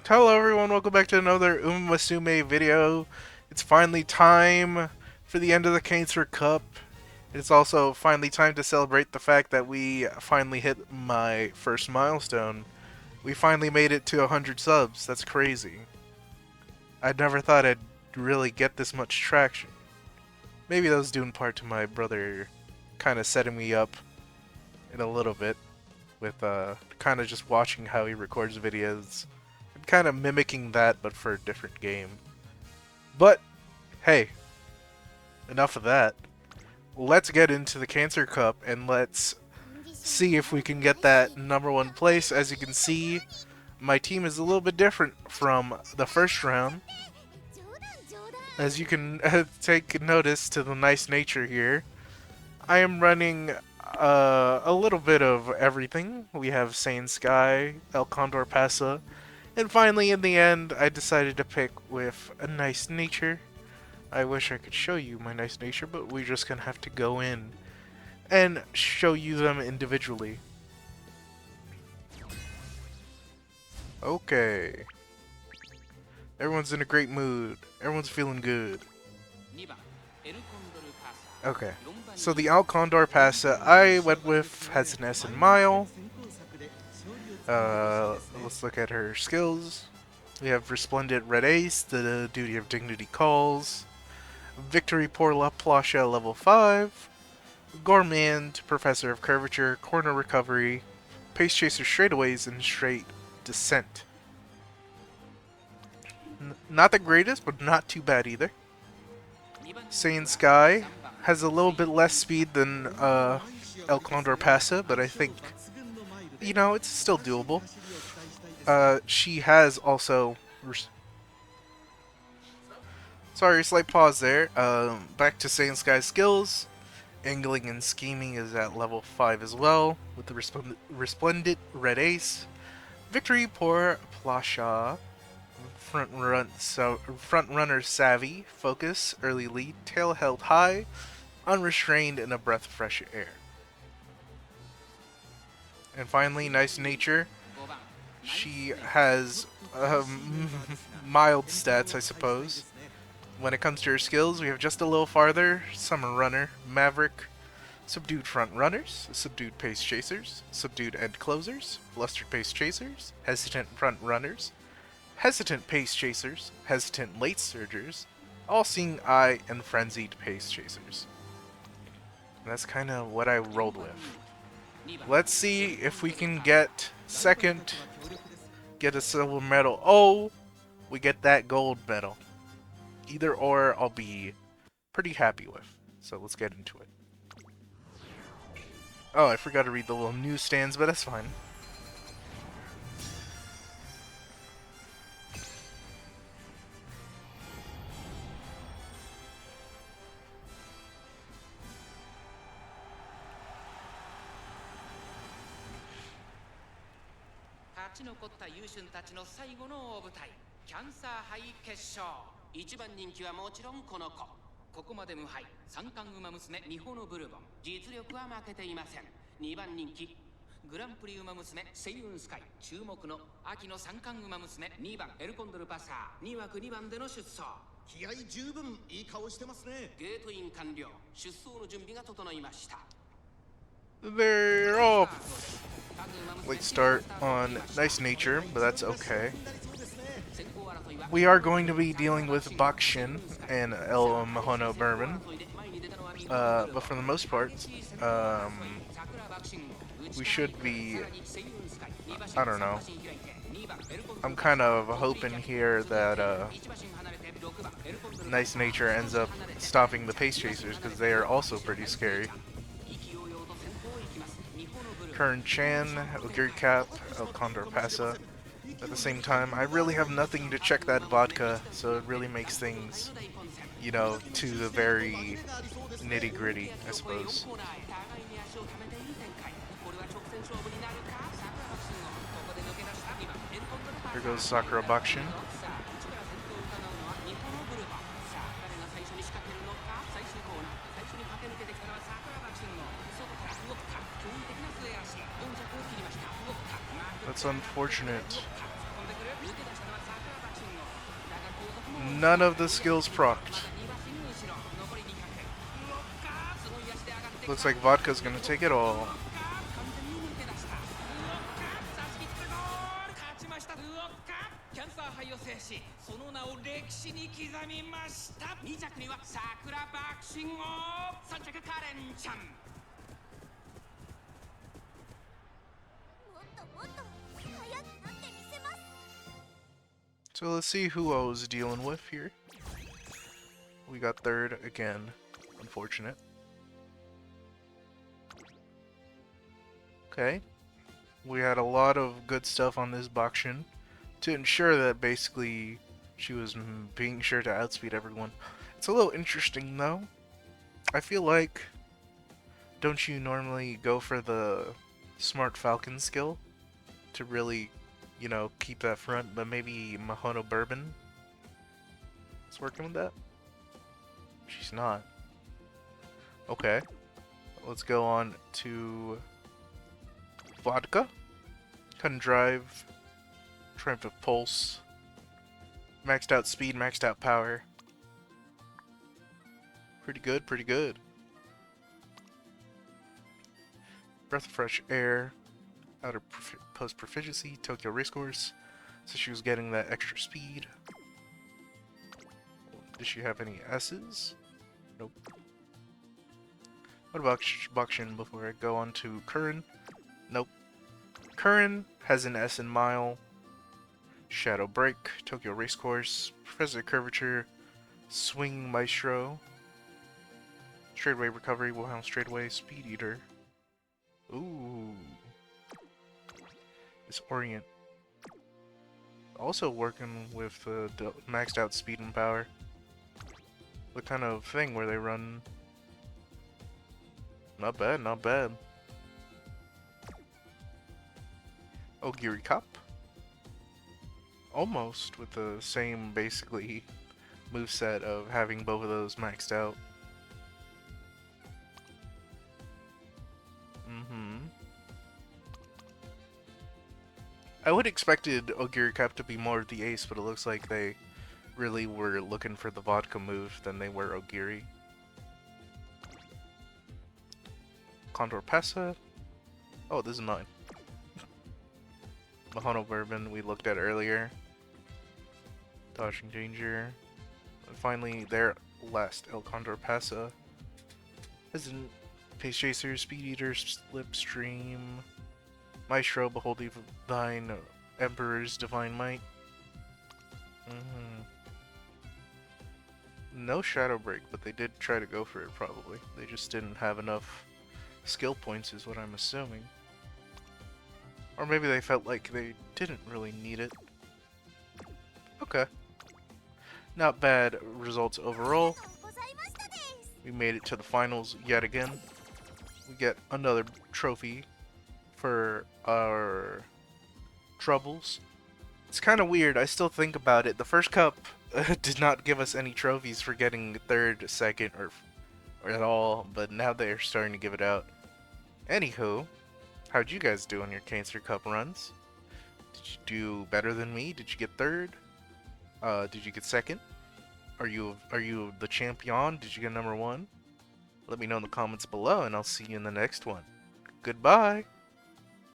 Hello everyone, welcome back to another Umamusume video. It's finally time for the end of the Cancer Cup. It's also finally time to celebrate the fact that we finally hit my first milestone. We finally made it to 100 subs. That's crazy. I never thought I'd really get this much traction. Maybe that was due in part to my brother kind of setting me up in a little bit with kind of just watching how he records videos and kind of mimicking that but for a different game. But hey, enough of that. Let's get into the Cancer Cup and let's see if we can get that number one place. As you can see, my team is a little bit different from the first round. As you can take notice to the nice nature here, I am running a little bit of everything. We have Sane Sky, El Condor Pasa, and finally in the end I decided to pick with a nice nature. I wish I could show you my nice nature, but we're just gonna have to go in and show you them individually. Okay. Everyone's in a great mood. Everyone's feeling good. Okay. So the Alcondor Passa I went with has an S in Mile. Let's look at her skills. We have Resplendent Red Ace, the Duty of Dignity Calls, Victory Pour La Plasha level 5, Gourmand, Professor of Curvature, Corner Recovery, Pace Chaser Straightaways, and Straight Descent. Not the greatest, but not too bad either. Saiyan Sky has a little bit less speed than El Condor Pasa, but I think, you know, it's still doable. She has also... Sorry, slight pause there. Back to Saiyan Sky's skills. Angling and Scheming is at level 5 as well, with the Resplendent Red Ace. Victory Pour Plasha. Front runner Savvy, Focus, Early Lead, Tail Held High, Unrestrained, and a Breath of Fresh Air. And finally, Nice Nature. She has mild stats, I suppose. When it comes to her skills, we have just a little farther, Summer Runner, Maverick, Subdued Front Runners, Subdued Pace Chasers, Subdued End Closers, Flustered Pace Chasers, Hesitant Front Runners, Hesitant Pace Chasers, Hesitant Late Surgers, All-Seeing Eye, and Frenzied Pace Chasers. And that's kind of what I rolled with. Let's see if we can get second, get a silver medal. Oh, we get that gold medal. Either or I'll be pretty happy with. So let's get into it. Oh, I forgot to read the little newsstands, but that's fine. They're all late start on Nice Nature, but that's okay. We are going to be dealing with Bakshin and El Mahono Bourbon, but for the most part, we should be, I don't know, I'm kind of hoping here that Nice Nature ends up stopping the Pace Chasers, because they are also pretty scary. Kern Chan, Ogir Cap, El Condor Pasa. At the same time, I really have nothing to check that vodka, so it really makes things, you know, to the very nitty gritty, I suppose. Here goes Sakura Bakshin. That's unfortunate. none of the skills procced. Looks like Vodka's gonna take it all. So let's see who I was dealing with here. We got third again. Unfortunate. Okay. We had a lot of good stuff on this Bakshin to ensure that basically she was being sure to outspeed everyone. It's a little interesting though. I feel like, don't you normally go for the Smart Falcon skill to really, you know, keep that front, but maybe Mahono Bourbon is working with that? She's not. Okay. Let's go on to Vodka. Cut and Drive. Triumph of Pulse. Maxed out speed, maxed out power. Pretty good, pretty good. Breath of Fresh Air. Outer Post Proficiency. Tokyo Racecourse. So she was getting that extra speed. Does she have any S's? Nope. What about Bakshin before I go on to Curran? Nope. Curran has an S in Mile. Shadow Break, Tokyo Racecourse, Professor Curvature, Swing Maestro, Straightaway Recovery, Wilhelm Straightaway, Speed Eater. Ooh. Disorient. Also working with maxed out speed and power. What kind of thing were they running? Not bad, not bad. Ogiri Cup. Almost with the same, basically, moveset of having both of those maxed out. I would expected Ogiri Cup to be more of the ace, but it looks like they really were looking for the vodka move than they were Ogiri. Condor Pesa. Oh, this is mine. Mahono Bourbon we looked at earlier. Dodging Danger. And finally, their last El Condor Pesa. As in Pace Chaser, Speed Eater, Slipstream, Maestro, Behold Thine, Emperor's Divine Might. No Shadow Break, but they did try to go for it probably. They just didn't have enough skill points is what I'm assuming. Or maybe they felt like they didn't really need it. Okay. Not bad results overall. We made it to the finals yet again. We get another trophy for our troubles. It's kind of weird. I still think about it. The first cup did not give us any trophies for getting third, second, or at all, but now they're starting to give it out. Anywho, how'd you guys do on your Cancer Cup runs? Did you do better than me? Did you get third? Did you get second? Are you the champion? Did you get number one? Let me know in the comments below, and I'll see you in the next one. Goodbye!